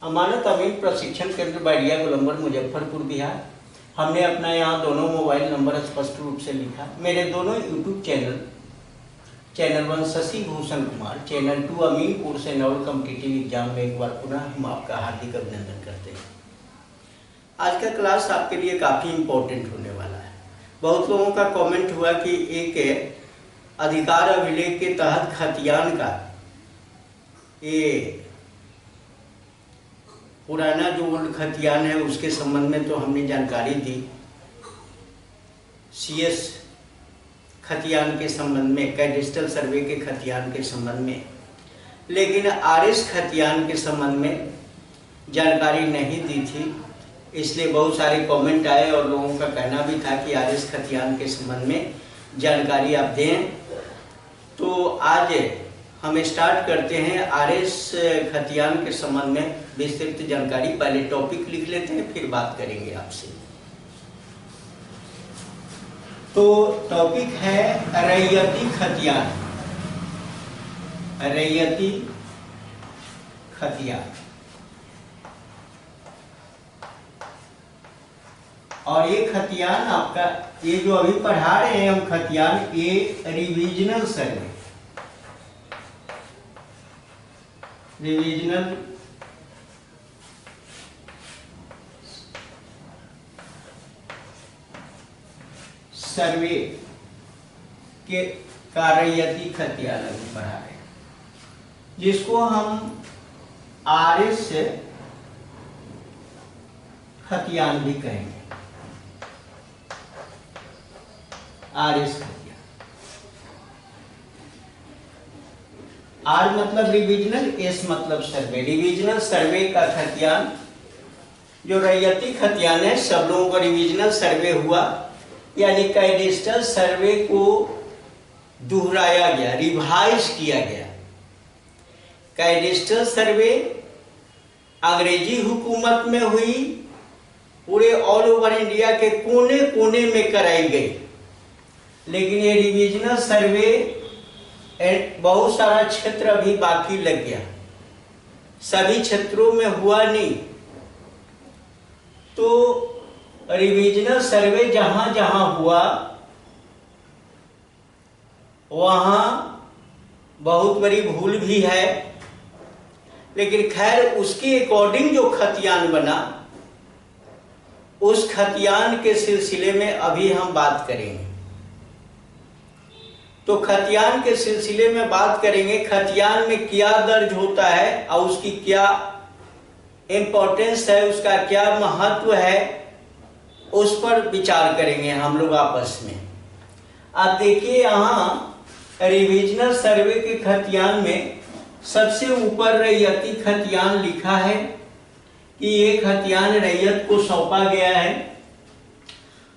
अमानत अमीन प्रशिक्षण केंद्र बैरिया गोलंबर मुजफ्फरपुर बिहार। हमने अपना यहाँ दोनों मोबाइल नंबर स्पष्ट रूप से लिखा। मेरे दोनों YouTube channel 1 Shashi Bhushan Kumar, channel 2 अमीन course and all competitive exam में एक बार पुनः हम आपका हार्दिक अभिनंदन करते हैं। आज का क्लास आपके लिए काफ़ी इम्पोर्टेंट होने वाला है। बहुत लोगों का कमेंट हुआ कि एक अधिकार अभिलेख के तहत खतियान का ये पुराना जो ओल्ड खतियान है उसके संबंध में तो हमने जानकारी दी, CS खतियान के संबंध में, कैडेस्ट्रल सर्वे के खतियान के संबंध में, लेकिन RS खतियान के संबंध में जानकारी नहीं दी थी। इसलिए बहुत सारे कमेंट आए और लोगों का कहना भी था कि RS खतियान के संबंध में जानकारी आप दें। तो आज हम स्टार्ट करते हैं RS खतियान के संबंध में विस्तृत जानकारी। पहले टॉपिक लिख लेते हैं, फिर बात करेंगे आपसे। तो टॉपिक है रैयती खतियान। रैयती खतियान, और ये खतियान आपका, ये जो अभी पढ़ा रहे हैं हम खतियान, ये रिविजनल सर्वे, रिविजनल सर्वे के रैयती खतियान अभी पढ़ा रहे हैं, जिसको हम RS खतियान भी कहेंगे। RS खतियान, R मतलब रिविजनल, S मतलब सर्वे। रिविजनल सर्वे का खतियान जो रैयती खतियान है, सब लोगों का रिविजनल सर्वे हुआ, यानी कैडेस्ट्रल सर्वे को दोहराया गया, रिवाइज किया गया। कैडेस्ट्रल सर्वे अंग्रेजी हुकूमत में हुई, पूरे ऑल ओवर इंडिया के कोने कोने में कराई गई, लेकिन ये रिविजनल सर्वे बहुत सारा क्षेत्र अभी बाकी लग गया, सभी क्षेत्रों में हुआ नहीं। तो रिविजनल सर्वे जहां जहां हुआ वहां बहुत बड़ी भूल भी है, लेकिन खैर उसके अकॉर्डिंग जो खतियान बना, उस खतियान के सिलसिले में अभी हम बात करेंगे। तो खतियान के सिलसिले में बात करेंगे, खतियान में क्या दर्ज होता है और उसकी क्या इम्पोर्टेंस है, उसका क्या महत्व है, उस पर विचार करेंगे हम लोग आपस में। आप देखिए यहाँ रिविजनल सर्वे के खतियान में सबसे ऊपर रैयती खतियान लिखा है कि ये खतियान रैयत को सौंपा गया है।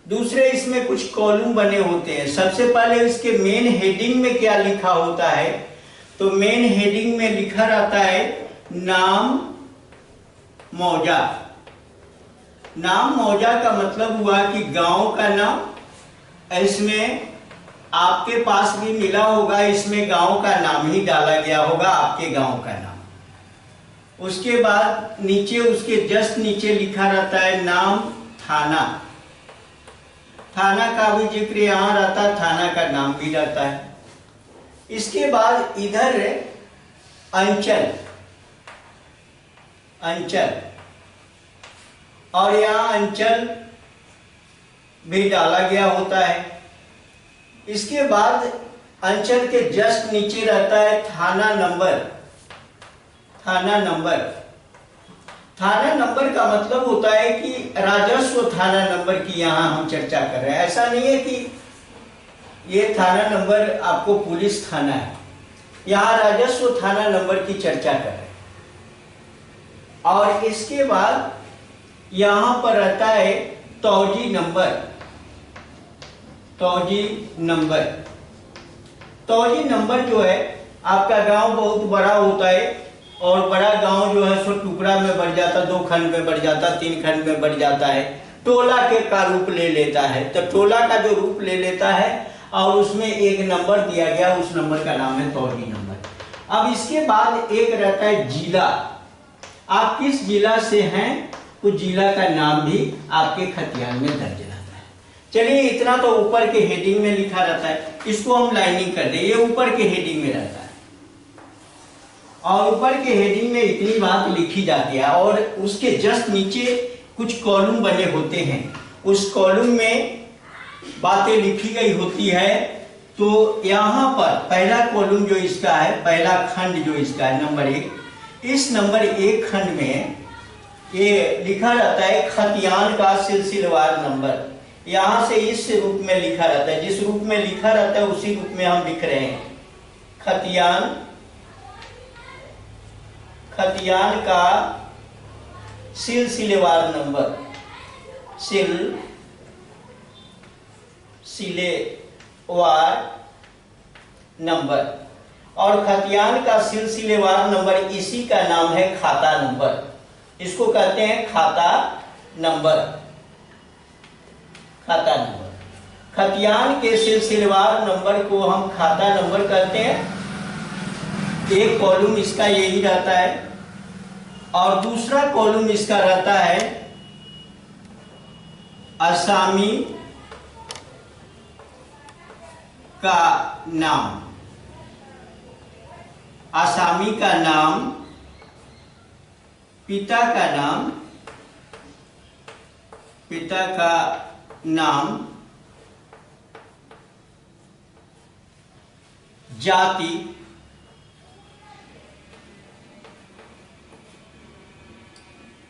दूसरे इसमें कुछ कॉलम बने होते हैं। सबसे पहले इसके मेन हेडिंग में क्या लिखा होता है, तो मेन हेडिंग में लिखा रहता है नाम मौजा। नाम मौजा का मतलब हुआ कि गांव का नाम। इसमें आपके पास भी मिला होगा, इसमें गांव का नाम ही डाला गया होगा, आपके गांव का नाम। उसके बाद नीचे, उसके जस्ट नीचे लिखा रहता है नाम थाना। थाना का भी जिक्र यहाँ रहता है, थाना का नाम भी रहता है। इसके बाद इधर अंचल, अंचल, और यहाँ अंचल भी डाला गया होता है। इसके बाद अंचल के जस्ट नीचे रहता है थाना नंबर। थाना नंबर, थाना नंबर का मतलब होता है कि राजस्व थाना नंबर की यहाँ हम चर्चा कर रहे हैं। ऐसा नहीं है कि ये थाना नंबर आपको पुलिस थाना है, यहाँ राजस्व थाना नंबर की चर्चा कर रहे हैं। और इसके बाद यहाँ पर रहता है तौजी नंबर। तौजी नंबर, तौजी नंबर जो है, आपका गांव बहुत बड़ा होता है और बड़ा गांव जो है सो टुकड़ा में बढ़ जाता, 2 खंड में बढ़ जाता, 3 खंड में बढ़ जाता है, टोला के का रूप ले लेता है। तो टोला का जो रूप ले लेता है और उसमें एक नंबर दिया गया, उस नंबर का नाम है तौजी नंबर। अब इसके बाद एक रहता है जिला। आप किस जिला से हैं उस जिला का नाम भी आपके खतियान में दर्ज रहता है। चलिए, इतना तो ऊपर के हेडिंग में लिखा रहता है, इसको हम लाइनिंग कर दें, ये ऊपर के हेडिंग में रहता है और ऊपर के हेडिंग में इतनी बात लिखी जाती है और उसके जस्ट नीचे कुछ कॉलम बने होते हैं, उस कॉलम में बातें लिखी गई होती है। तो यहाँ पर पहला कॉलम जो इसका है, पहला खंड जो इसका है नंबर 1, इस नंबर 1 खंड में ये लिखा रहता है खतियान का सिलसिलेवार नंबर। यहाँ से इस रूप में लिखा रहता है, जिस रूप में लिखा रहता है उसी रूप में हम लिख रहे हैं। खतियान का सिलसिलेवार नंबर, सिलसिलेवार नंबर, और खतियान का सिलसिलेवार नंबर इसी का नाम है खाता नंबर। इसको कहते हैं खाता नंबर। खाता नंबर, खतियान के सिलसिलेवार नंबर को हम खाता नंबर कहते हैं। एक कॉलम इसका यही रहता है और दूसरा कॉलम इसका रहता है असामी का नाम। आसामी का नाम, पिता का नाम, पिता का नाम, जाति,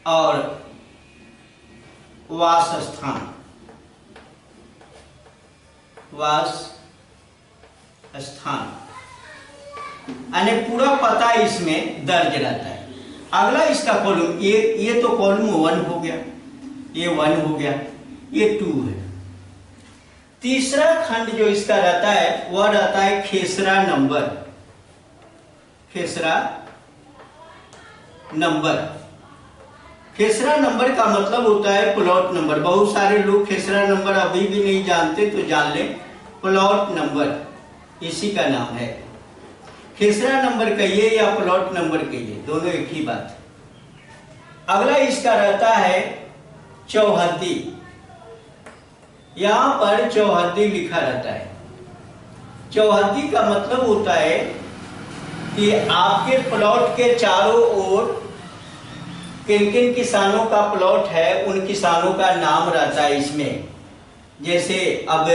और वास स्थान, यानी पूरा पता इसमें दर्ज रहता है। अगला इसका कॉलम, ये तो कॉलम 1 हो गया, ये 1 हो गया, ये 2 है। तीसरा खंड जो इसका रहता है वह रहता है खेसरा नंबर। खेसरा नंबर, खेसरा नंबर का मतलब होता है प्लॉट नंबर। बहुत सारे लोग खेसरा नंबर अभी भी नहीं जानते, तो जान लें, प्लॉट नंबर इसी का नाम है। खेसरा नंबर कहिए या प्लॉट नंबर कहिए, दोनों एक ही बात। अगला इसका रहता है चौहद्दी। यहां पर चौहद्दी लिखा रहता है। चौहद्दी का मतलब होता है कि आपके प्लॉट के चारों ओर किन किन किसानों का प्लॉट है, उन किसानों का नाम रहता है इसमें। जैसे अब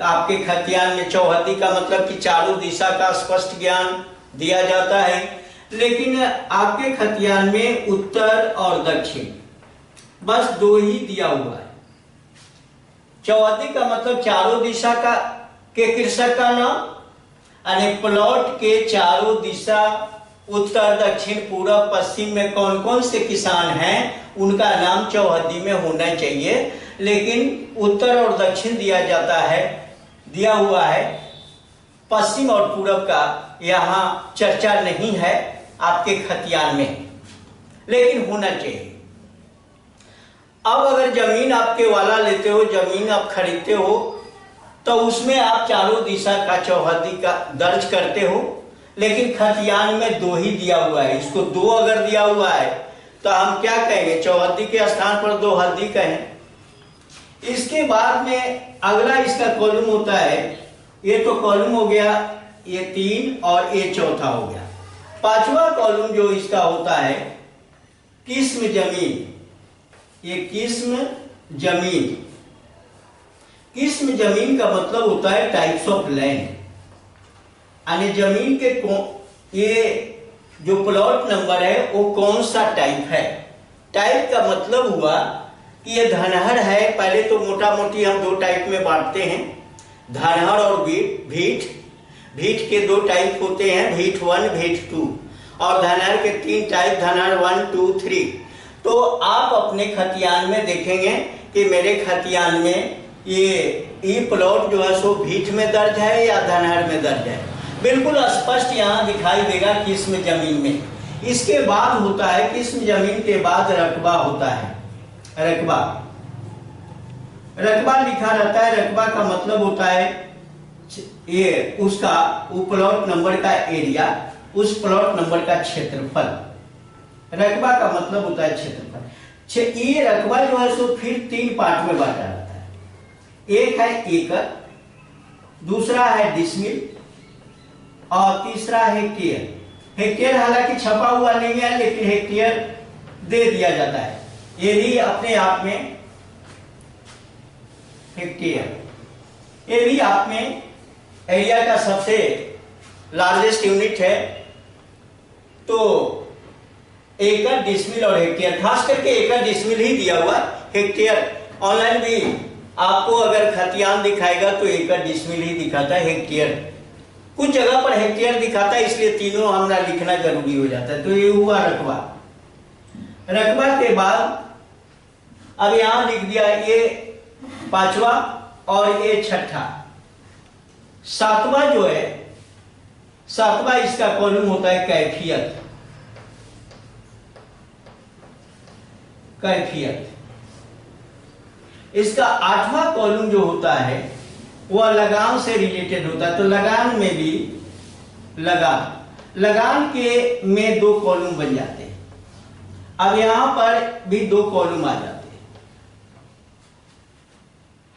आपके खतियान में चौहद्दी का मतलब कि चारों दिशा का स्पष्ट ज्ञान दिया जाता है, लेकिन आपके खतियान में उत्तर और दक्षिण बस 2 ही दिया हुआ है। चौहद्दी का मतलब चारों दिशा का के कृषक का नाम, यानी प्लॉट के चारों दिशा, उत्तर, दक्षिण, पूर्व, पश्चिम में कौन कौन से किसान हैं उनका नाम चौहद्दी में होना चाहिए। लेकिन उत्तर और दक्षिण दिया जाता है, दिया हुआ है, पश्चिम और पूर्व का यहाँ चर्चा नहीं है आपके खतियान में, लेकिन होना चाहिए। अब अगर जमीन आपके वाला लेते हो, जमीन आप खरीदते हो, तो उसमें आप चारों दिशा का चौहद्दी का दर्ज करते हो, लेकिन खतियान में 2 ही दिया हुआ है। इसको 2 अगर दिया हुआ है तो हम क्या कहेंगे, चौहद्दी के स्थान पर 2 हद्दी कहें। इसके बाद में अगला इसका कॉलम होता है, ये तो कॉलम हो गया, ये 3 और ये चौथा हो गया। 5वां कॉलम जो इसका होता है किस्म जमीन। ये किस्म जमीन, किस्म जमीन का मतलब होता है टाइप्स ऑफ लैंड, यानी जमीन के ये जो प्लॉट नंबर है वो कौन सा टाइप है। टाइप का मतलब हुआ कि ये धनहर है। पहले तो मोटा मोटी हम 2 टाइप में बांटते हैं, धनहर और भीट। भीट के 2 टाइप होते हैं, भीट 1, भीट 2, और धनहर के 3 टाइप, धनहर 1, 2, 3। तो आप अपने खतियान में देखेंगे कि मेरे खतियान में ये प्लॉट जो है सो भीट में दर्ज है या धनहर में दर्ज है, बिल्कुल स्पष्ट यहाँ दिखाई देगा किस्म जमीन में। इसके बाद होता है, किस्म जमीन के बाद रकबा होता है। रकबा, रकबा लिखा रहता है। रकबा का मतलब होता है ये उसका वो प्लॉट नंबर का एरिया, उस प्लॉट नंबर का क्षेत्रफल। रकबा का मतलब होता है क्षेत्रफल। ये रकबा जो है सो फिर 3 पार्ट में बांटा जाता है। एक है एकड़, दूसरा है डिसमिल और तीसरा है हेक्टेयर। हेक्टेयर हालांकि छपा हुआ नहीं है, लेकिन हेक्टेयर दे दिया जाता है। ये भी अपने आप में हेक्टेयर, ये भी आप में एरिया का सबसे लार्जेस्ट यूनिट है। तो एकड़, डिसमिल और हेक्टेयर, खास करके एकड़ डिसमिल ही दिया हुआ। हेक्टेयर ऑनलाइन भी आपको अगर खतियान दिखाएगा तो एकड़ डिसमिल ही दिखाता है, हेक्टेयर कुछ जगह पर हेक्टेयर दिखाता है, इसलिए तीनों हमरा लिखना जरूरी हो जाता है। तो ये हुआ रकबा। रकबा के बाद अब यहां लिख दिया ये 5वां और ये 6ठा। 7वां जो है, 7वां इसका कॉलम होता है कैफियत। कैफियत इसका 8वां कॉलम जो होता है वह लगान से रिलेटेड होता है। तो लगान में भी लगान के में 2 कॉलम बन जाते हैं। अब यहां पर भी 2 कॉलम आ जाते हैं।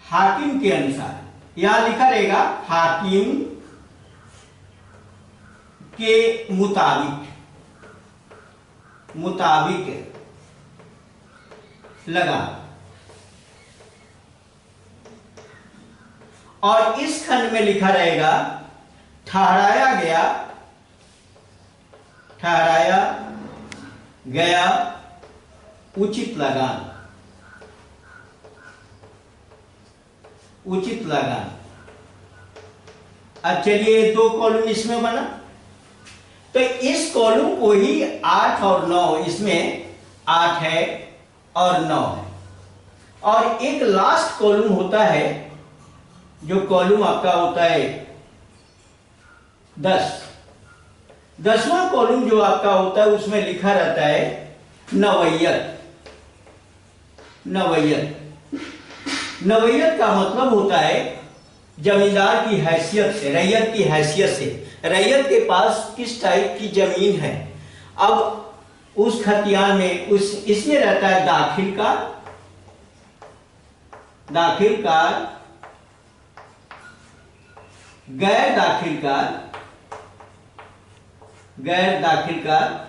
हाकिम के अनुसार यहां लिखा रहेगा हाकिम के मुताबिक लगान। और इस खंड में लिखा रहेगा ठहराया गया उचित लगान। उचित लगान। अब चलिए 2 कॉलम इसमें बना, तो इस कॉलम को ही 8 और 9, इसमें 8 है और 9 है। और एक लास्ट कॉलम होता है, जो कॉलम आपका होता है 10। 10वां कॉलम जो आपका होता है उसमें लिखा रहता है नवैयत। नवैयत का मतलब होता है जमींदार की हैसियत से, रैयत की हैसियत से, रैयत के पास किस टाइप की जमीन है। अब उस खतियान में इसमें रहता है दाखिलकार, गैर दाखिलकार,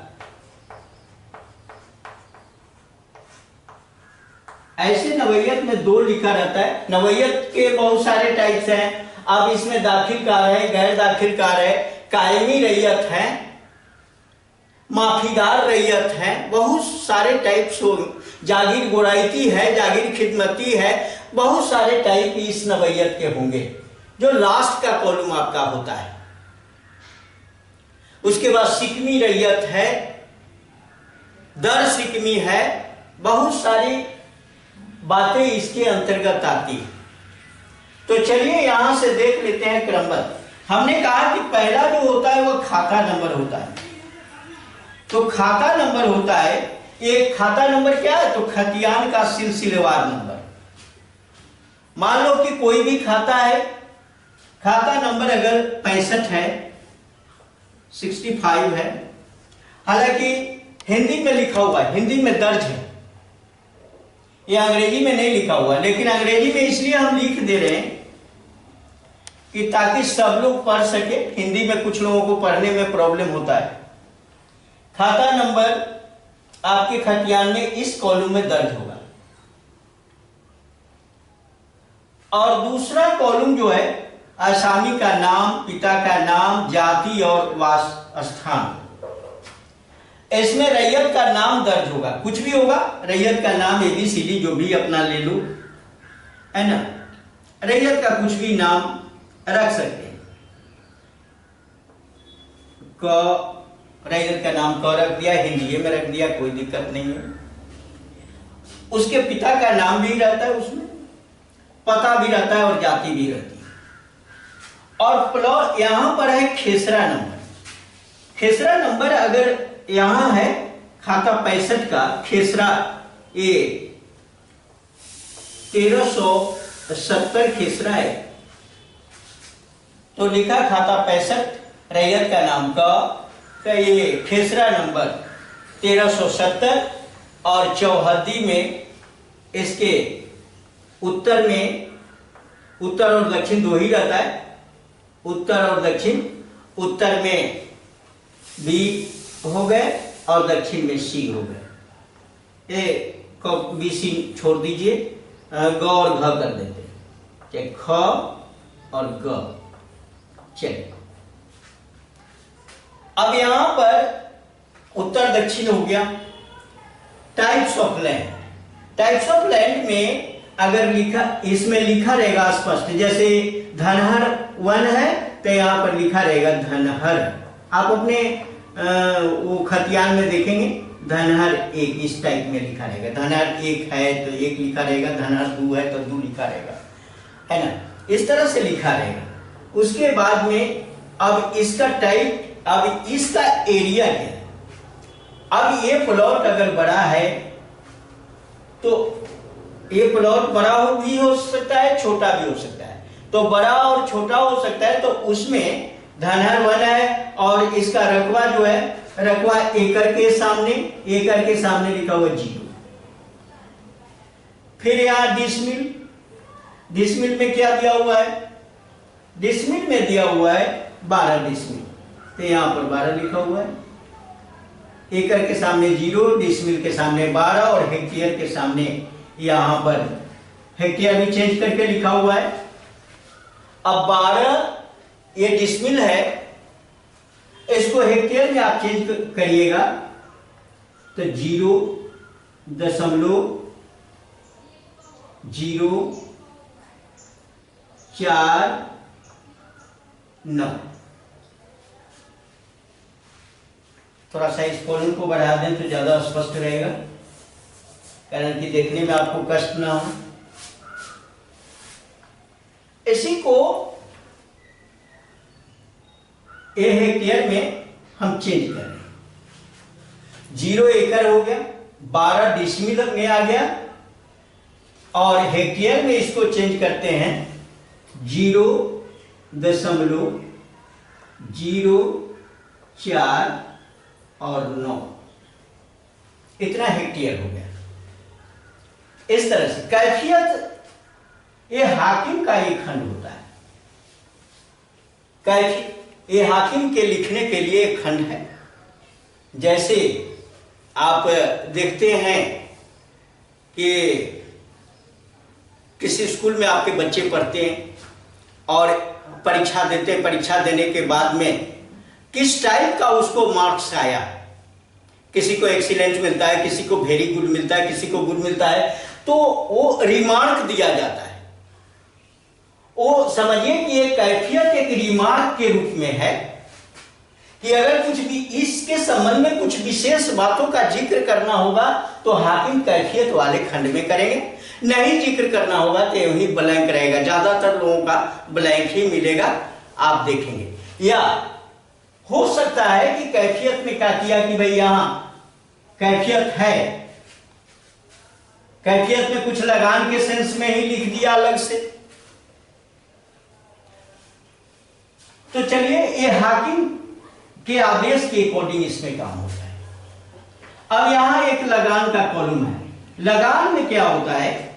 ऐसे नवैयत में 2 लिखा रहता है। नवैयत के बहुत सारे टाइप्स हैं। अब इसमें दाखिलकार है, गैर दाखिलकार है, कायमी रैयत है, माफीदार रैयत है, बहुत सारे टाइप्स हो। जागीर गोराइती है, जागीर खिदमती है, बहुत सारे टाइप इस नवैयत के होंगे, जो लास्ट का कॉलम आपका होता है। उसके बाद सिकमी रैयत है, दर सिकमी है, बहुत सारी बातें इसके अंतर्गत आती है। तो चलिए यहां से देख लेते हैं क्रमबद्ध। हमने कहा कि पहला जो होता है वह खाता नंबर होता है। तो खाता नंबर होता है, एक खाता नंबर क्या है, तो खतियान का सिलसिलेवार नंबर। मान लो कि कोई भी खाता है, खाता नंबर अगर 65 है, 65 है, हालांकि हिंदी में लिखा हुआ है, हिंदी में दर्ज है, ये अंग्रेजी में नहीं लिखा हुआ, लेकिन अंग्रेजी में इसलिए हम लिख दे रहे हैं कि ताकि सब लोग पढ़ सके। हिंदी में कुछ लोगों को पढ़ने में प्रॉब्लम होता है। खाता नंबर आपके खतियान में इस कॉलम में दर्ज होगा। और दूसरा कॉलम जो है, आसामी का नाम, पिता का नाम, जाति और वास स्थान। इसमें रैयत का नाम दर्ज होगा, कुछ भी होगा, रैयत का नाम ABCD जो भी अपना ले लो, है ना। रैयत का कुछ भी नाम रख सकते हैं। रैयत का नाम क रख दिया, हिंदी में रख दिया, कोई दिक्कत नहीं है। उसके पिता का नाम भी रहता है, उसमें पता भी रहता है और जाति भी रहती है। और प्लॉट यहां पर है खेसरा नंबर। खेसरा नंबर अगर यहां है खाता 65 का खेसरा, ये 1370 खेसरा है, तो लिखा खाता 65, रैयत का नाम का ये खेसरा नंबर 1370 और चौहद्दी में इसके उत्तर में, उत्तर और दक्षिण दो ही रहता है, उत्तर और दक्षिण, उत्तर में बी हो गए और दक्षिण में सी हो गए। ए को बी सी छोड़ दीजिए, ग और घ कर देते हैं, ख और ग। चलिए अब यहां पर उत्तर दक्षिण हो गया। Types of land, types of land में अगर लिखा, इसमें लिखा रहेगा स्पष्ट, जैसे धनहर 1 है तो यहां पर लिखा रहेगा धनहर। आप अपने वो खतियान में देखेंगे धनहर 1 इस टाइप में लिखा रहेगा। धनहर 1 है तो 1 लिखा रहेगा, धनहर 2 है तो 2 लिखा रहेगा, है ना, इस तरह से लिखा रहेगा। उसके बाद में अब इसका टाइप, अब इसका एरिया क्या है। अब ये प्लॉट अगर बड़ा है तो ये प्लॉट बड़ा भी हो सकता है, छोटा भी हो सकता है। तो बड़ा और छोटा हो सकता है, तो उसमें धनहर 1 है और इसका रकबा जो है, रकबा एकड़ के सामने, एकड़ के सामने लिखा हुआ 0। फिर यहां डिसमिल, डिसमिल में क्या दिया हुआ है, डिसमिल में दिया हुआ है 12 डिसमिल, तो यहां पर 12 लिखा हुआ है। एकड़ के सामने 0, डिसमिल के सामने 12 और हेक्टेयर के सामने यहां पर हेक्टेयर भी चेंज करके लिखा हुआ है। अब 12 ये डिसमिल है, इसको हेक्टेयर में आप चेंज करिएगा तो 0.049। थोड़ा सा इस कॉलम को बढ़ा दें तो ज्यादा स्पष्ट रहेगा, कारण कि देखने में आपको कष्ट ना हो। इसी को ए हेक्टेयर में हम चेंज कर रहे हैं। 0 एकड़ हो गया, 12 डिसमिल में आ गया और हेक्टेयर में इसको चेंज करते हैं 0.04 और 9, इतना हेक्टेयर हो गया। इस तरह से कैफियत ये हाकिम का एक खंड होता है। कैफियत ये हाकिम के लिखने के लिए एक खंड है। जैसे आप देखते हैं कि किसी स्कूल में आपके बच्चे पढ़ते हैं और परीक्षा देते हैं, परीक्षा देने के बाद में किस टाइप का उसको मार्क्स आया, किसी को एक्सीलेंट मिलता है, किसी को वेरी गुड मिलता है, किसी को गुड मिलता है, तो वो रिमार्क दिया जाता है। वो समझिए कि ये कैफियत एक रिमार्क के रूप में है कि अगर कुछ भी इसके संबंध में कुछ विशेष बातों का जिक्र करना होगा तो हाकिम कैफियत वाले खंड में करेंगे, नहीं जिक्र करना होगा तो यही ब्लैंक रहेगा। ज्यादातर लोगों का ब्लैंक ही मिलेगा, आप देखेंगे। या हो सकता है कि कैफियत में क्या किया कि भाई यहां कैफियत है, कैफियत में कुछ लगान के सेंस में ही लिख दिया अलग से। तो चलिए ये हाकिम के आदेश के अकॉर्डिंग इसमें काम होता है। अब यहां एक लगान का कॉलम है। लगान में क्या होता है,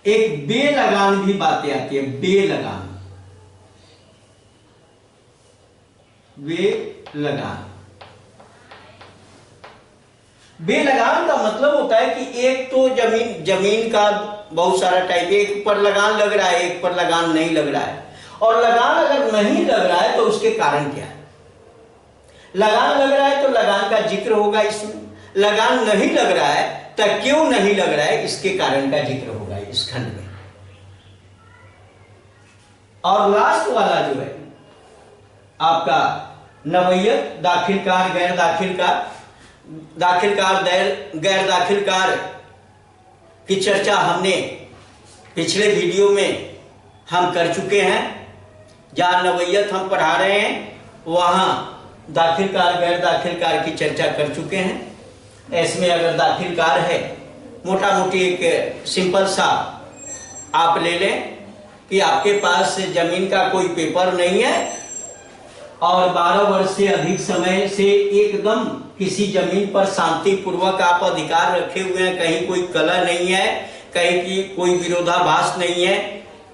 एक बे लगान भी बातें आती है। बे लगान, बे लगान, बे लगान का मतलब होता है कि एक तो जमीन का बहुत सारा टाइप, एक पर लगान लग रहा है, एक पर लगान नहीं लग रहा है। और लगान अगर नहीं लग रहा है तो उसके कारण क्या है। लगान लग रहा है तो लगान का जिक्र होगा इसमें, लगान नहीं लग रहा है तो क्यों नहीं लग रहा है इसके कारण का जिक्र होगा इस खंड में। और लास्ट वाला जो है आपका नवैयत, दाखिलकार, गैर दाखिलकार, दाखिलकार गैर दाखिलकार की चर्चा हमने पिछले वीडियो में हम कर चुके हैं। जहां नवैयत हम पढ़ा रहे हैं वहां दाखिलकार गैर दाखिलकार की चर्चा कर चुके हैं। इसमें अगर दाखिलकार है, मोटा मोटी एक सिंपल सा आप ले लें कि आपके पास जमीन का कोई पेपर नहीं है और 12 वर्ष से अधिक समय से एकदम किसी जमीन पर शांति पूर्वक आप अधिकार रखे हुए हैं, कहीं कोई कलह नहीं है, कहीं की कोई विरोधाभास नहीं है,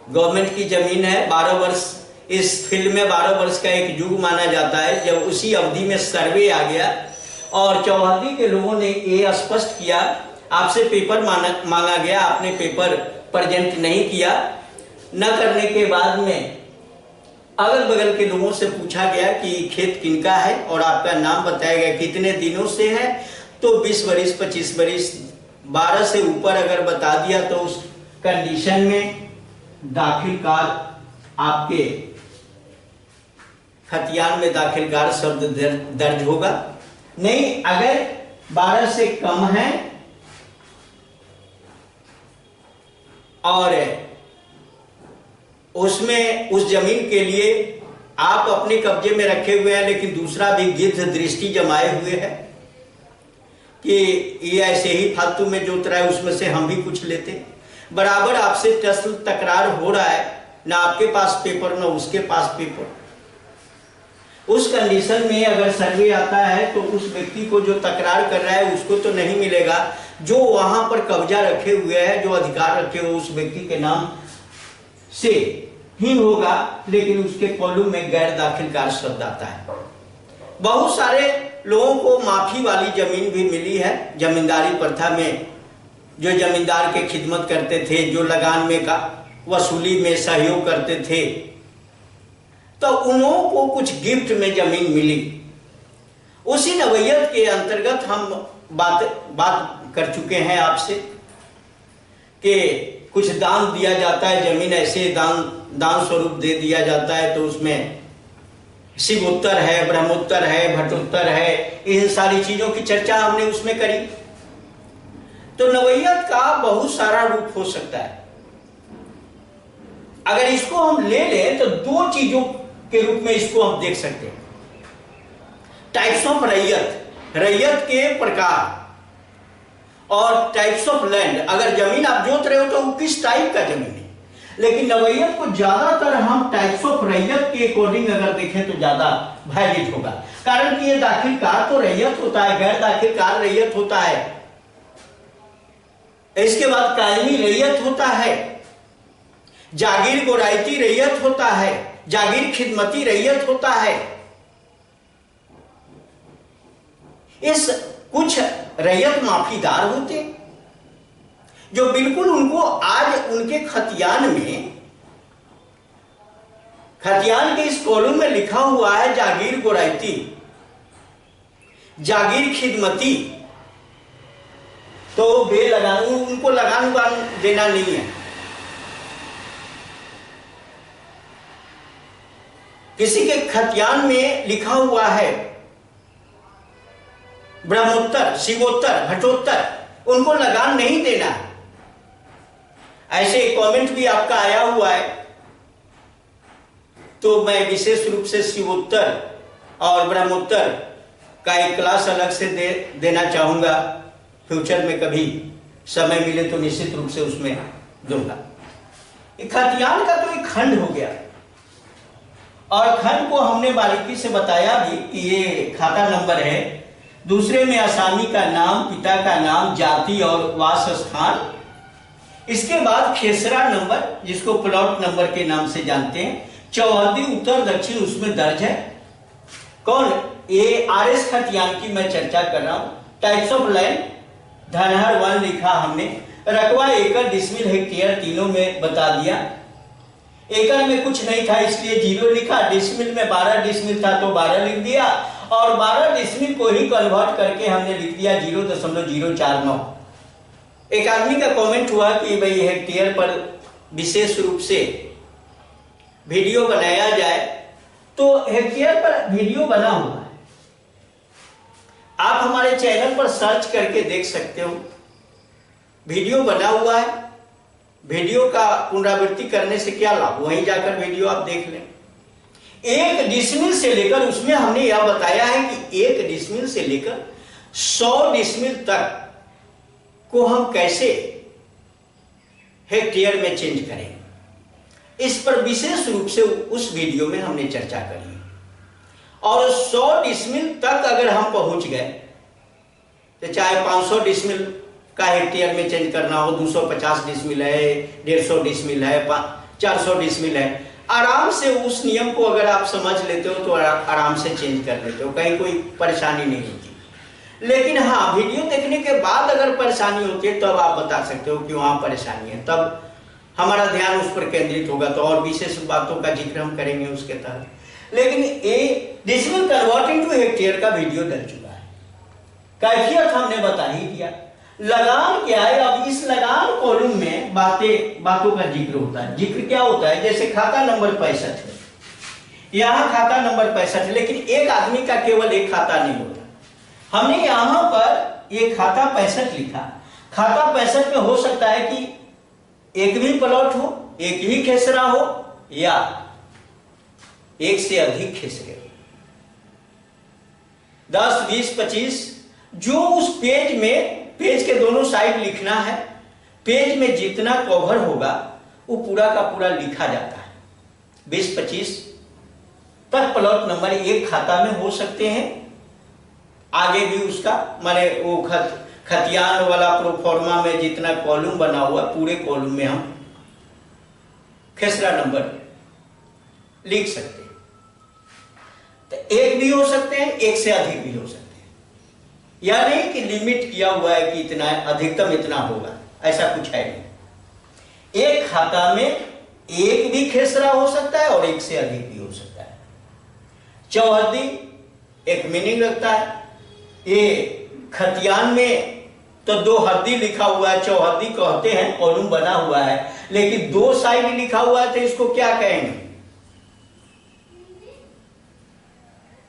गवर्नमेंट की जमीन है। 12 वर्ष इस फील्ड में 12 वर्ष का एक युग माना जाता है। जब उसी अवधि में सर्वे आ गया और चौहद्दी के लोगों ने ये स्पष्ट किया, आपसे पेपर मांगा गया, आपने पेपर प्रेजेंट नहीं किया। न करने के बाद में अगल बगल के लोगों से पूछा गया कि खेत किनका है और आपका नाम बताया गया, कितने दिनों से है, तो 20 वर्ष 25 वर्ष 12 से ऊपर अगर बता दिया तो उस कंडीशन में दाखिलकार आपके खतियान में दाखिलकार शब्द दर्ज होगा। नहीं, अगर 12 से कम है और उसमें उस जमीन के लिए आप अपने कब्जे में रखे हुए हैं, लेकिन दूसरा भी गिद्ध दृष्टि जमाए हुए है कि ये ऐसे ही फालतू में जोत रहा है, उसमें से हम भी कुछ लेते, बराबर आपसे टसल तकरार हो रहा है, ना आपके पास पेपर ना उसके पास पेपर। उस कंडीशन में अगर सर्वे आता है तो उस व्यक्ति को जो तकरार कर रहा है उसको तो नहीं मिलेगा, जो वहां पर कब्जा रखे हुए है, जो अधिकार रखे हुए उस व्यक्ति के नाम से ही होगा, लेकिन उसके कॉलम में गैर दाखिलकार शब्द आता है। बहुत सारे लोगों को माफी वाली जमीन भी मिली है। जमींदारी प्रथा में जो जमींदार के खिदमत करते थे, जो लगान में का वसूली में सहयोग करते थे, तो उन लोगों को कुछ गिफ्ट में जमीन मिली। उसी नवैयत के अंतर्गत हम बात कर चुके हैं आपसे कि कुछ दान दिया जाता है, जमीन ऐसे दान स्वरूप दे दिया जाता है, तो उसमें शिवोत्तर है, ब्रह्मोत्तर है, भट्टोत्तर है, इन सारी चीजों की चर्चा हमने उसमें करी। तो नवैयत का बहुत सारा रूप हो सकता है। अगर इसको हम ले लें तो दो चीजों के रूप में इसको हम देख सकते हैं। टाइप्स ऑफ रैयत, रैयत के प्रकार, और टाइप्स ऑफ लैंड। अगर जमीन आप जोत रहे हो तो वो किस टाइप का जमीन है, लेकिन नवैयत को ज्यादातर हम टाइप्स ऑफ रैयत के अकॉर्डिंग अगर देखें तो ज्यादा वैलिड होगा। कारण कि ये दाखिलकार तो रैयत होता है, गैर दाखिलकार रैयत होता है, इसके बाद कायमी रैयत होता है, जागीर गोरायती रैयत होता है, जागीर खिदमती रैयत होता है। इस कुछ रैयत माफीदार होते जो बिल्कुल उनको आज उनके खतियान में, खतियान के इस कॉलम में लिखा हुआ है जागीर गोरायती, जागीर खिदमती, तो उनको लगान देना नहीं है। किसी के खतियान में लिखा हुआ है ब्रह्मोत्तर, शिवोत्तर, भट्टोत्तर, उनको लगान नहीं देना। ऐसे कमेंट भी आपका आया हुआ है, तो मैं विशेष रूप से शिवोत्तर और ब्रह्मोत्तर का एक क्लास अलग से देना चाहूंगा। फ्यूचर में कभी समय मिले तो निश्चित रूप से उसमें दूंगा। खतियान का तो एक खंड हो गया, और खंड को हमने बारीकी से बताया भी कि ये खाता नंबर है, दूसरे में आसामी का नाम, पिता का नाम, जाति और वास स्थान, इसके बाद खेसरा नंबर जिसको प्लॉट नंबर के नाम से जानते हैं, चौहद्दी उत्तर दक्षिण उसमें दर्ज है। कौन? ये आरएस खतियान की मैं चर्चा कर रहा हूं। टाइप्स ऑफ लैंड, धनहर वन लिखा हमने, रकबा एकड़, डिसमिल, हेक्टेयर तीनों में बता दिया। एकड़ में कुछ नहीं था इसलिए 0 लिखा, डिसमिल में 12 डिसमिल था तो 12 लिख दिया, और 12 डिसमिल को ही कन्वर्ट करके हमने लिख दिया 0.049। एक आदमी का कमेंट हुआ कि भाई हेक्टेयर पर विशेष रूप से वीडियो बनाया जाए, तो हेक्टेयर पर वीडियो बना हुआ है, आप हमारे चैनल पर सर्च करके देख सकते हो, वीडियो बना हुआ है। वीडियो का पुनरावृत्ति करने से क्या लाभ, वहीं जाकर वीडियो आप देख लें। 1 डिसमिल से लेकर, उसमें हमने यह बताया है कि 1 डिसमिल से लेकर 100 डिसमिल तक को हम कैसे हेक्टेयर में चेंज करें, इस पर विशेष रूप से उस वीडियो में हमने चर्चा करी। और 100 डिसमिल तक अगर हम पहुंच गए तो चाहे 500 डिसमिल का हेक्टेयर में चेंज करना हो, 250 डिसमिल है, 150 डिसमिल है, 400 डिसमिल है, आराम से उस नियम को अगर आप समझ लेते हो तो आराम से चेंज कर लेते हो, कहीं कोई परेशानी नहीं होती। लेकिन हाँ, वीडियो देखने के बाद अगर परेशानी होती है तब आप बता सकते हो कि वहाँ परेशानी है, तब हमारा ध्यान उस पर केंद्रित होगा, तो और विशेष बातों का जिक्र हम करेंगे उसके तहत। लेकिन ये डिसमिल कन्वर्ट टू हेक्टेयर का वीडियो डल चुका है, कैफियत हमने बता ही दिया। लगान क्या है? अब इस लगान कॉलम में बातों का जिक्र होता है। जिक्र क्या होता है? जैसे खाता नंबर 65 है, यहाँ खाता नंबर 65 है, लेकिन एक आदमी का केवल एक खाता नहीं होता। हमने यहाँ पर ये खाता 65 लिखा। खाता 65 में हो सकता है कि एक भी प्लॉट हो, एक ही खेसरा हो, या एक से अधिक खेसरे हो, 10, 20, 25, जो उस पेज में, पेज के दोनों साइड लिखना है, पेज में जितना कवर होगा वो पूरा का पूरा लिखा जाता है। 20, 25 तक प्लॉट नंबर एक खाता में हो सकते हैं, आगे भी उसका माने वो खतियान वाला प्रोफॉर्मा में जितना कॉलम बना हुआ पूरे कॉलम में हम खेसरा नंबर लिख सकते हैं। तो एक भी हो सकते हैं, एक से अधिक भी हो सकते हैं, यह नहीं कि लिमिट किया हुआ है कि इतना अधिकतम इतना होगा, ऐसा कुछ है नहीं। एक खाता में एक भी खेसरा हो सकता है और एक से अधिक भी हो सकता है। चौहद्दी एक मीनिंग रखता है। ये खतियान में तो 2 हद्दी लिखा हुआ है, चौहद्दी कहते हैं, कॉलम बना हुआ है, लेकिन 2 साइड लिखा हुआ है तो इसको क्या कहेंगे?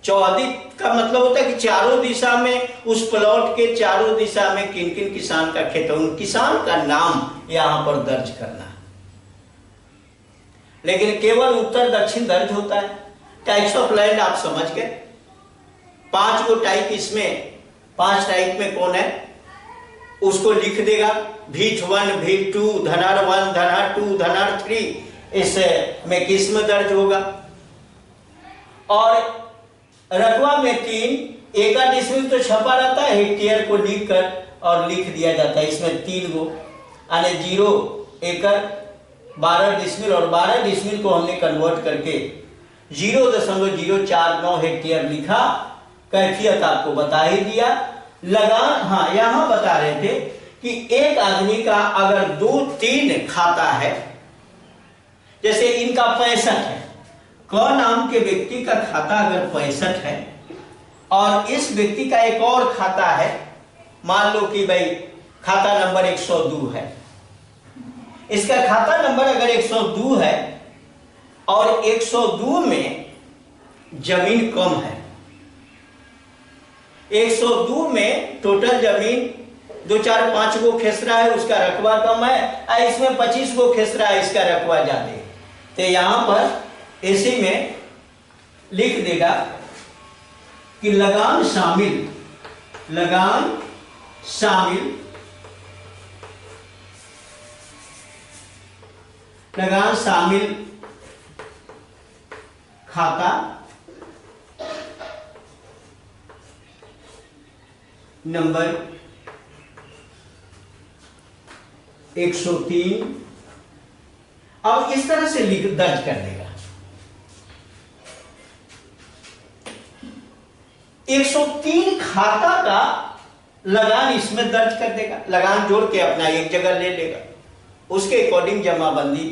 चौहद्दी का मतलब होता है कि चारों दिशा में, उस प्लॉट के चारों दिशा में किन किन किसान का खेत है, उन किसान का नाम यहां पर दर्ज करना है। लेकिन केवल उत्तर दक्षिण दर्ज होता है। टाइप्स ऑफ लैंड आप समझ गए, 5 गो टाइप, इसमें 5 टाइप में कौन है उसको लिख देगा। भीट 1, भीट 2, धनार 1, धनार 2, धनार 3, इसमें किस्म दर्ज होगा। और रकबा में 3, एका डिसमिल तो छपा रहता है, हेक्टेयर को लिख कर और लिख दिया जाता है। इसमें 3 गो यानी 0 एकड़ 12 डिसमिल, और 12 डिसमिल को हमने कन्वर्ट करके 0.049 हेक्टेयर लिखा। कैफियत आपको बता ही दिया। लगान, हाँ यहां बता रहे थे कि एक आदमी का अगर 2-3 खाता है, जैसे इनका 65 है, क नाम के व्यक्ति का खाता अगर 65 है और इस व्यक्ति का एक और खाता है, मान लो कि भाई खाता नंबर 102 है, इसका खाता नंबर अगर 102 है और 102 में जमीन कम है, 102 में टोटल जमीन 2, 4, 5 गो खेसरा है, उसका रकबा कम है, इसमें 25 गो खेसरा है, इसका रकबा ज्यादा है, तो यहां पर इसी में लिख देगा कि लगान शामिल, लगान शामिल, लगान शामिल खाता नंबर 103। अब इस तरह से लिख दर्ज कर देगा। 103 खाता का लगान इसमें दर्ज कर देगा, लगान जोड़ के अपना एक जगह ले लेगा, उसके अकॉर्डिंग जमाबंदी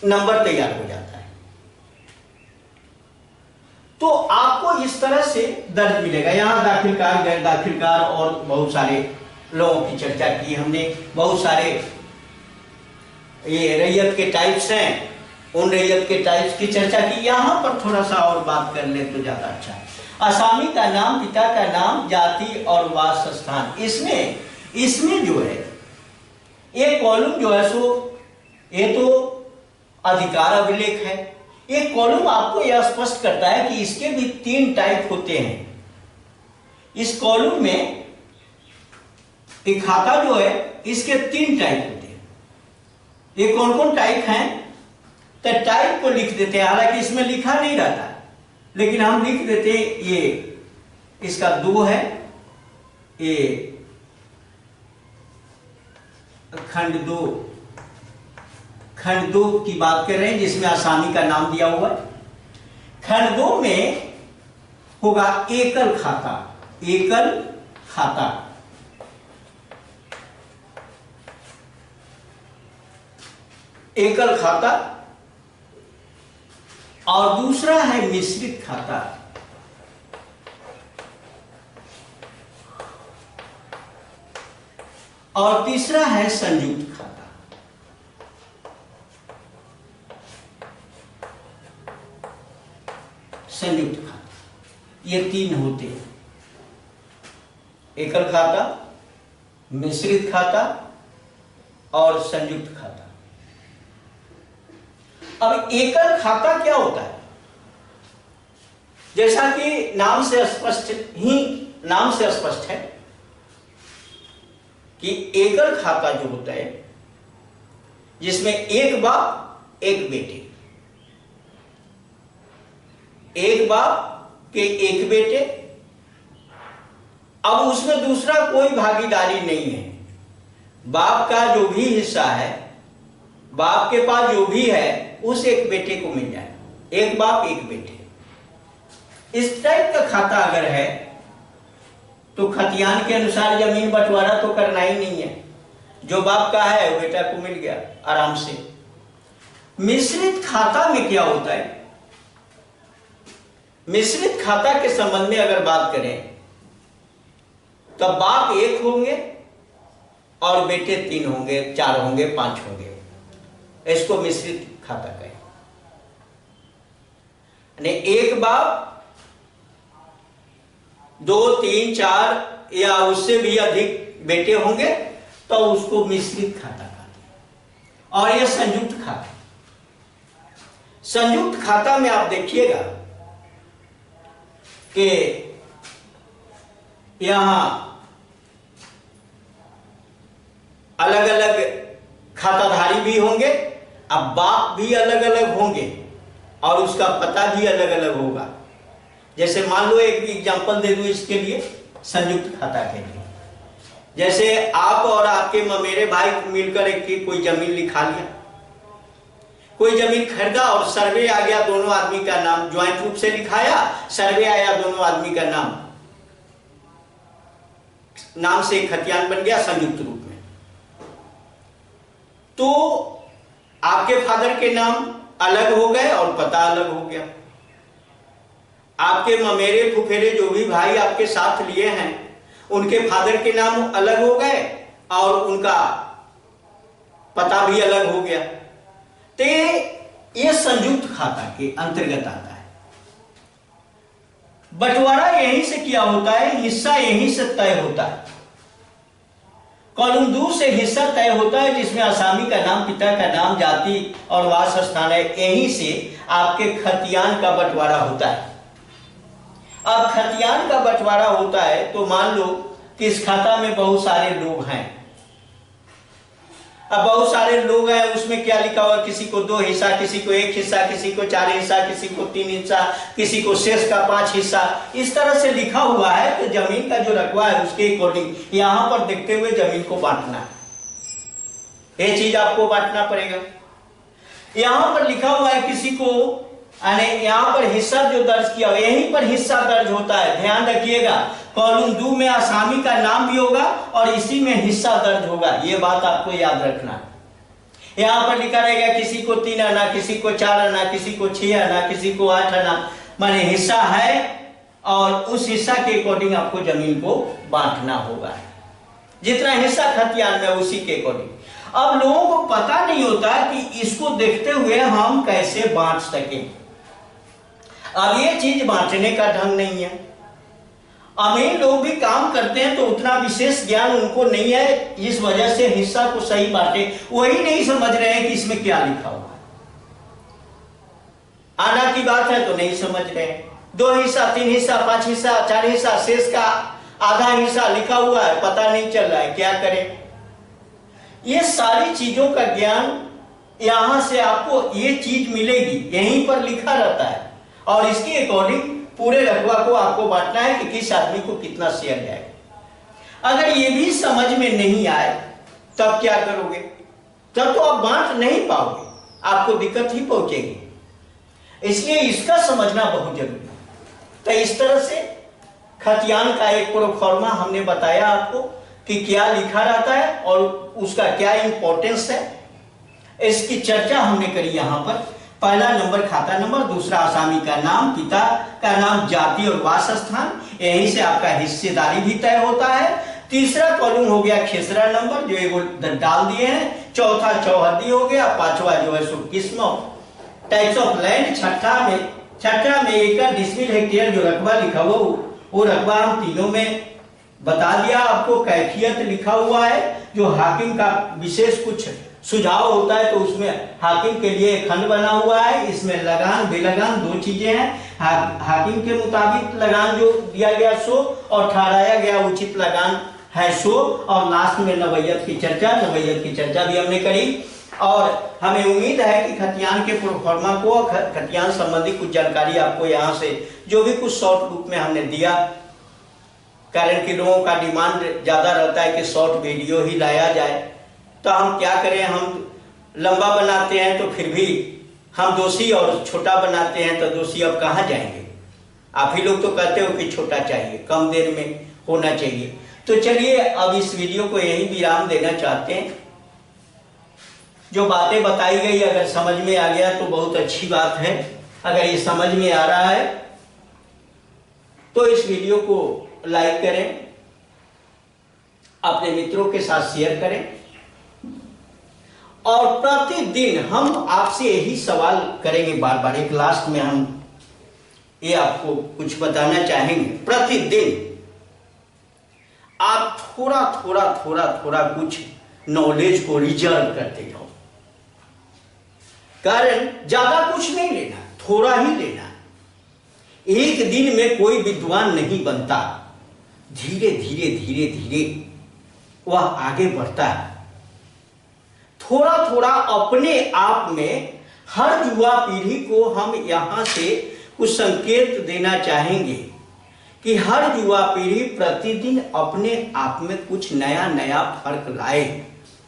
नंबर तैयार हो जाता है। तो आपको इस तरह से दर्ज मिलेगा। यहां दाखिलकार, गैर दाखिलकार और बहुत सारे लोगों की चर्चा की हमने, बहुत सारे ये रैयत के टाइप्स हैं, उन रैयत के टाइप्स की चर्चा की। यहां पर थोड़ा सा और बात कर ले तो ज्यादा अच्छा है। आसामी का नाम, पिता का नाम, जाति और वास स्थान, इसमें जो है ये कॉलम जो है सो ये तो अधिकार अभिलेख है। ये कॉलम आपको यह स्पष्ट करता है कि इसके भी 3 टाइप होते हैं। इस कॉलम में एक खाता जो है इसके 3 टाइप होते हैं। ये कौन कौन टाइप हैं? तो टाइप को लिख देते हैं, हालांकि इसमें लिखा नहीं रहता लेकिन हम लिख देते हैं। ये इसका 2 है, ये खंड दो की बात कर रहे हैं, जिसमें आसामी का नाम दिया हुआ है। खंड 2 में होगा एकल खाता। एकल खाता, एकल खाता, और दूसरा है मिश्रित खाता। और तीसरा है संयुक्त खाता। संयुक्त खाता, ये 3 होते हैं, एकल खाता, मिश्रित खाता और संयुक्त खाता। अब एकल खाता क्या होता है? जैसा कि नाम से स्पष्ट है कि एकल खाता जो होता है, जिसमें एक बाप एक बेटे, एक बाप के एक बेटे, अब उसमें दूसरा कोई भागीदारी नहीं है। बाप का जो भी हिस्सा है, बाप के पास जो भी है, उस एक बेटे को मिल जाए। एक बाप एक बेटे, इस टाइप का खाता अगर है तो खतियान के अनुसार जमीन बंटवारा तो करना ही नहीं है। जो बाप का है वो बेटा को मिल गया आराम से। मिश्रित खाता में क्या होता है? मिश्रित खाता के संबंध में अगर बात करें तो बाप 1 होंगे और बेटे 3 होंगे, 4 होंगे, 5 होंगे। इसको मिश्रित खाता कहें। एक बाप 2, 3, 4 या उससे भी अधिक बेटे होंगे तो उसको मिश्रित खाता कहते हैं। और यह संयुक्त खाता। संयुक्त खाता में आप देखिएगा कि यहां अलग अलग खाताधारी भी होंगे, अब बाप भी अलग अलग होंगे और उसका पता भी अलग अलग होगा। जैसे मान लो एक एग्जांपल दे दूं इसके लिए, संयुक्त खाता के लिए। जैसे आप और आपके ममेरे भाई मिलकर एक की कोई जमीन लिखा लिया, कोई जमीन खरीदा और सर्वे आ गया, दोनों आदमी का नाम ज्वाइंट रूप से लिखाया, सर्वे आया, दोनों आदमी का नाम से खतियान बन गया संयुक्त रूप में। तो आपके फादर के नाम अलग हो गए और पता अलग हो गया। आपके ममेरे फुफेरे जो भी भाई आपके साथ लिए हैं, उनके फादर के नाम अलग हो गए और उनका पता भी अलग हो गया। तो ये संयुक्त खाता के अंतर्गत आता है। बंटवारा यहीं से किया होता है, हिस्सा यहीं से तय होता है। कॉलम 2 से हिस्सा तय होता है, जिसमें आसामी का नाम, पिता का नाम, जाति और वास स्थान है। यहीं से आपके खतियान का बंटवारा होता है। अब खतियान का बंटवारा होता है तो मान लो कि इस खाता में बहुत सारे लोग हैं। अब बहुत सारे लोग हैं, उसमें क्या लिखा हुआ? किसी को 2 हिस्सा, किसी को 1 हिस्सा, किसी को 4 हिस्सा, किसी को 3 हिस्सा, किसी को शेष का 5 हिस्सा, इस तरह से लिखा हुआ है। तो जमीन का जो रकबा है उसके अकॉर्डिंग यहां पर देखते हुए जमीन को बांटना है। ये चीज आपको बांटना पड़ेगा। यहां पर लिखा हुआ है किसी को, यहां पर हिस्सा जो दर्ज किया हुआ, यहीं पर हिस्सा दर्ज होता है। ध्यान रखिएगा, कॉलम 2 में आसामी का नाम भी होगा और इसी में हिस्सा दर्ज होगा। यह बात आपको याद रखना है। यहां पर लिखा रहेगा किसी को 3 आना, किसी को 4 आना, किसी को 6 आना, किसी को 8 आना, माने हिस्सा है और उस हिस्सा के अकॉर्डिंग आपको जमीन को बांटना होगा। जितना हिस्सा खतियान में उसी के अकॉर्डिंग। अब लोगों को पता नहीं होता कि इसको देखते हुए हम कैसे बांट सकें। अब ये चीज बांटने का ढंग नहीं है। अमीर लोग भी काम करते हैं तो उतना विशेष ज्ञान उनको नहीं है, इस वजह से हिस्सा को सही बांटे वही नहीं समझ रहे हैं कि इसमें क्या लिखा हुआ है। आना की बात है तो नहीं समझ रहे हैं। 2 हिस्सा, 3 हिस्सा, 5 हिस्सा, 4 हिस्सा, शेष का आधा हिस्सा लिखा हुआ है, पता नहीं चल रहा है, क्या करें। ये सारी चीजों का ज्ञान यहां से आपको ये चीज मिलेगी, यहीं पर लिखा रहता है और इसके अकॉर्डिंग पूरे रकबा को आपको बांटना है कि किस आदमी को कितना शेयर जाएगा। अगर ये भी समझ में नहीं आए तब क्या करोगे? तब तो आप बांट नहीं पाओगे, आपको दिक्कत ही पहुंचेगी। इसलिए इसका समझना बहुत जरूरी है। तो इस तरह से खतियान का एक प्रोफॉर्मा हमने बताया आपको कि क्या लिखा रहता है और उसका क्या इंपॉर्टेंस है। इसकी चर्चा हमने करी यहाँ पर। पहला नंबर खाता नंबर, दूसरा आसामी का नाम, पिता का नाम, जाति और वासस्थान, यहीं से आपका हिस्सेदारी भी तय होता है। तीसरा कॉलम हो गया खेसरा नंबर जो एगो डाल दिए हैं। चौथा चौहद्दी हो गया। पांचवा जो है सो किस्म टाइप्स ऑफ लैंड। छठा में एकड़, डिसमिल, हेक्टेयर जो रकबा लिखा हुआ वो रकबा हम तीनों में बता दिया आपको। कैफियत लिखा हुआ है जो हाकिम का विशेष कुछ सुझाव होता है तो उसमें हाकिम के लिए खंड बना हुआ है। इसमें लगान बेलगान दो चीजें हैं। हाकिम के मुताबिक लगान जो दिया गया सो और ठहराया गया उचित लगान है सो। और लास्ट में नवैयत की चर्चा भी हमने करी। और हमें उम्मीद है कि खतियान के प्रोफॉर्मा को, खतियान संबंधी कुछ जानकारी आपको यहाँ से जो भी कुछ शॉर्ट रूप में हमने दिया, कारण कि लोगों का डिमांड ज्यादा रहता है कि शॉर्ट वीडियो ही लाया जाए, तो हम क्या करें, हम लंबा बनाते हैं तो फिर भी हम दोषी, और छोटा बनाते हैं तो दोषी अब कहाँ जाएंगे। आप ही लोग तो कहते हो कि छोटा चाहिए, कम देर में होना चाहिए। तो चलिए अब इस वीडियो को यही विराम देना चाहते हैं। जो बातें बताई गई अगर समझ में आ गया तो बहुत अच्छी बात है। अगर ये समझ में आ रहा है तो इस वीडियो को लाइक करें, अपने मित्रों के साथ शेयर करें। और प्रतिदिन हम आपसे यही सवाल करेंगे बार बार। एक लास्ट में हम ये आपको कुछ बताना चाहेंगे। प्रतिदिन आप थोड़ा कुछ नॉलेज को रिजर्व करते जाओ। कारण ज्यादा कुछ नहीं लेना, थोड़ा ही लेना। एक दिन में कोई विद्वान नहीं बनता, धीरे धीरे वह आगे बढ़ता है। थोड़ा अपने आप में हर युवा पीढ़ी को हम यहां से कुछ संकेत देना चाहेंगे कि हर युवा पीढ़ी प्रतिदिन अपने आप में कुछ नया फर्क लाए।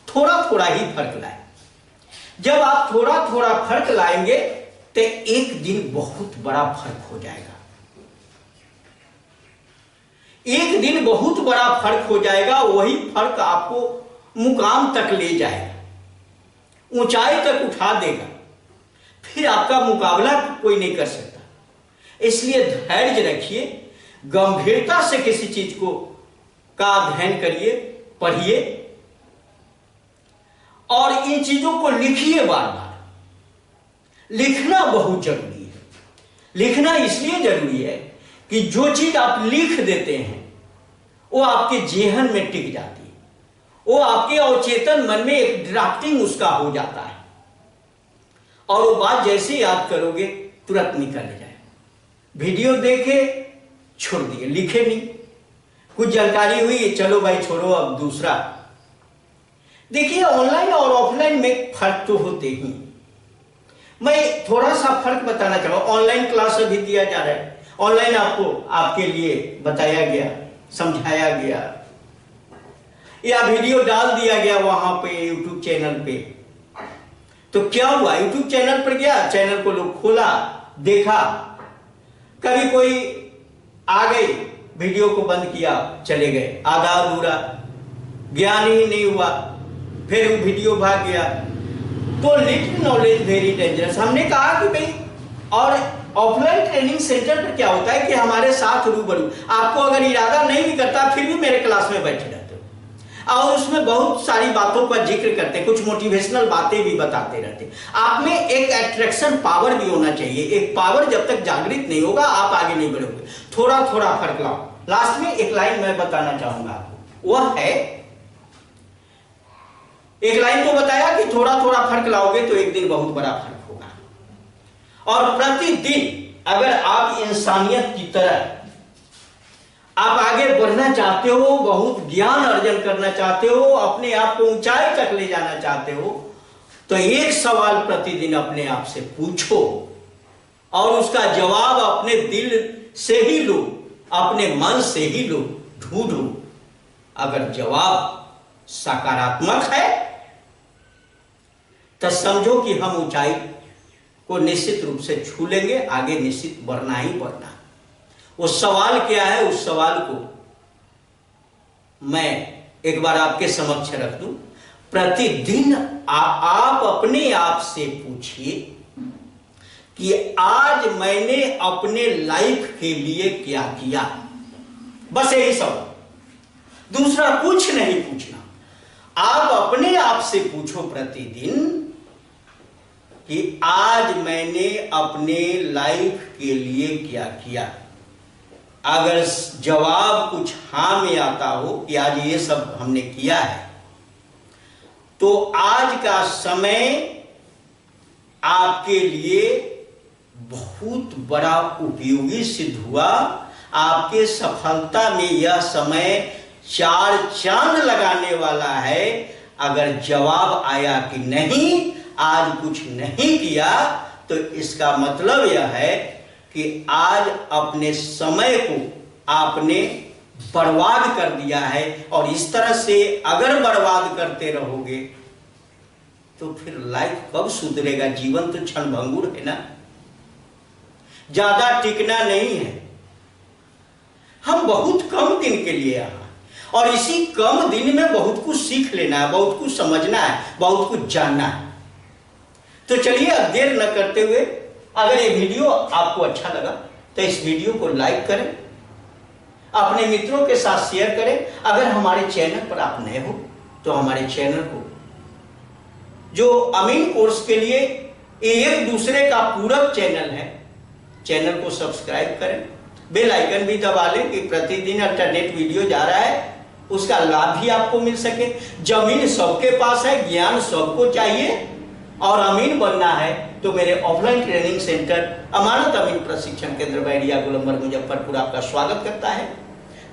थोड़ा ही फर्क लाए। जब आप थोड़ा फर्क लाएंगे तो एक दिन बहुत बड़ा फर्क हो जाएगा। एक दिन बहुत बड़ा फर्क हो जाएगा। वही फर्क आपको मुकाम तक ले जाएगा, ऊंचाई तक उठा देगा। फिर आपका मुकाबला कोई नहीं कर सकता। इसलिए धैर्य रखिए, गंभीरता से किसी चीज का अध्ययन करिए, पढ़िए और इन चीजों को लिखिए बार बार। लिखना बहुत जरूरी है। लिखना इसलिए जरूरी है कि जो चीज आप लिख देते हैं वो आपके जेहन में टिक जाती है। वो आपके अवचेतन मन में एक ड्राफ्टिंग उसका हो जाता है और वो बात जैसे याद करोगे तुरंत निकल जाए। वीडियो देखे छोड़ दिए, लिखे नहीं। कुछ जानकारी हुई, चलो भाई छोड़ो, अब दूसरा। देखिए ऑनलाइन और ऑफलाइन में फर्क तो होते ही। मैं थोड़ा सा फर्क बताना चाहूंगा। ऑनलाइन क्लास अभी दिया जा रहा है। ऑनलाइन आपको आपके लिए बताया गया, समझाया गया या वीडियो डाल दिया गया वहां पे यूट्यूब चैनल पे। तो क्या हुआ, यूट्यूब चैनल पर गया, चैनल को लोग खोला, देखा। कभी कोई आ गई, वीडियो को बंद किया, चले गए, आधा अधूरा, ज्ञान ही नहीं हुआ, फिर वो वीडियो भाग गया। तो लिटिल नॉलेज वेरी डेंजरस। हमने कहा कि भाई, और ऑफलाइन ट्रेनिंग सेंटर पर क्या होता है कि हमारे साथ रूबरू, आपको अगर इरादा नहीं भी करता फिर भी मेरे क्लास में बैठे रहते हो और उसमें बहुत सारी बातों का जिक्र करते, कुछ मोटिवेशनल बातें भी बताते रहते। आप में एक अट्रैक्शन पावर भी होना चाहिए। एक पावर जब तक जागृत नहीं होगा आप आगे नहीं बढ़ोगे। थोड़ा फर्क लाओ। लास्ट में एक लाइन मैं बताना चाहूंगा आपको, वह है, एक लाइन तो बताया कि थोड़ा फर्क लाओगे तो एक दिन बहुत बड़ा फर्क होगा। और प्रतिदिन अगर आप इंसानियत की तरह आप आगे बढ़ना चाहते हो, बहुत ज्ञान अर्जन करना चाहते हो, अपने आप को ऊंचाई तक ले जाना चाहते हो, तो एक सवाल प्रतिदिन अपने आप से पूछो और उसका जवाब अपने दिल से ही लो, अपने मन से ही लो, ढूंढो। अगर जवाब सकारात्मक है तो समझो कि हम ऊंचाई को निश्चित रूप से छू लेंगे, आगे निश्चित बढ़ना ही बढ़ना। वो सवाल क्या है, उस सवाल को मैं एक बार आपके समक्ष रख दूं। प्रतिदिन आप अपने आप से पूछिए कि आज मैंने अपने लाइफ के लिए क्या किया। बस यही सवाल, दूसरा कुछ नहीं पूछना। आप अपने आप से पूछो प्रतिदिन कि आज मैंने अपने लाइफ के लिए क्या किया। अगर जवाब कुछ हाँ में आता हो कि आज ये सब हमने किया है, तो आज का समय आपके लिए बहुत बड़ा उपयोगी सिद्ध हुआ। आपके सफलता में यह समय 4 चांद लगाने वाला है। अगर जवाब आया कि नहीं, आज कुछ नहीं किया, तो इसका मतलब यह है कि आज अपने समय को आपने बर्बाद कर दिया है। और इस तरह से अगर बर्बाद करते रहोगे तो फिर लाइफ कब सुधरेगा? जीवन तो क्षणभंगुर है ना, ज्यादा टिकना नहीं है। हम बहुत कम दिन के लिए यहाँ, और इसी कम दिन में बहुत कुछ सीख लेना है, बहुत कुछ समझना है, बहुत कुछ जानना है। तो चलिए अब देर न करते हुए, अगर ये वीडियो आपको अच्छा लगा तो इस वीडियो को लाइक करें, अपने मित्रों के साथ शेयर करें। अगर हमारे चैनल पर आप नए हो तो हमारे चैनल को, जो अमीन कोर्स के लिए एक दूसरे का पूरक चैनल है, चैनल को सब्सक्राइब करें, बेल आइकन भी दबा लें कि प्रतिदिन अल्टरनेट वीडियो जा रहा है उसका लाभ भी आपको मिल सके। जमीन सबके पास है, ज्ञान सबको चाहिए, और अमीन बनना है तो मेरे ऑफलाइन ट्रेनिंग सेंटर अमानत अमीन प्रशिक्षण केंद्र बैरिया गोलंबर मुजफ्फरपुर आपका स्वागत करता है।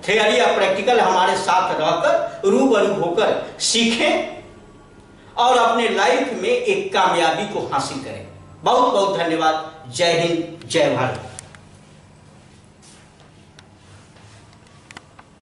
थियरी और प्रैक्टिकल हमारे साथ रहकर रूबरू होकर सीखें और अपने लाइफ में एक कामयाबी को हासिल करें। बहुत बहुत धन्यवाद। जय हिंद, जय भारत।